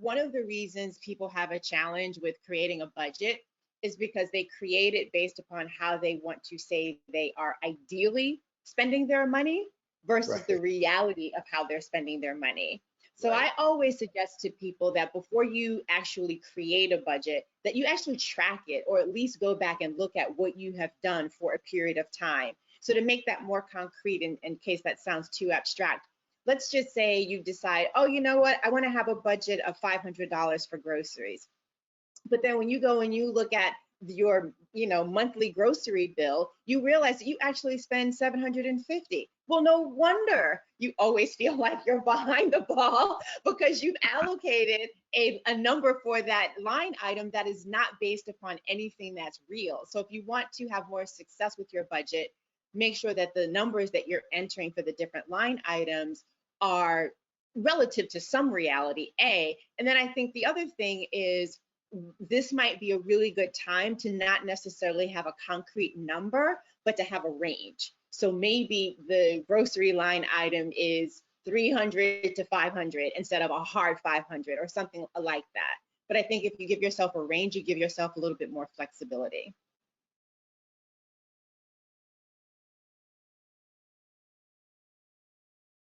one of the reasons people have a challenge with creating a budget is because they create it based upon how they want to say they are ideally spending their money versus the Right. reality of how they're spending their money. So Right. I always suggest to people that before you actually create a budget, that you actually track it, or at least go back and look at what you have done for a period of time. So to make that more concrete, in case that sounds too abstract, let's just say you decide, oh, you know what, I want to have a budget of $500 for groceries. But then when you go and you look at your, monthly grocery bill, you realize that you actually spend 750. Well, no wonder you always feel like you're behind the ball, because you've allocated a number for that line item that is not based upon anything that's real. So if you want to have more success with your budget, make sure that the numbers that you're entering for the different line items are relative to some reality, A. And then I think the other thing is, this might be a really good time to not necessarily have a concrete number, but to have a range. So maybe the grocery line item is 300 to 500 instead of a hard 500 or something like that. But I think if you give yourself a range, you give yourself a little bit more flexibility.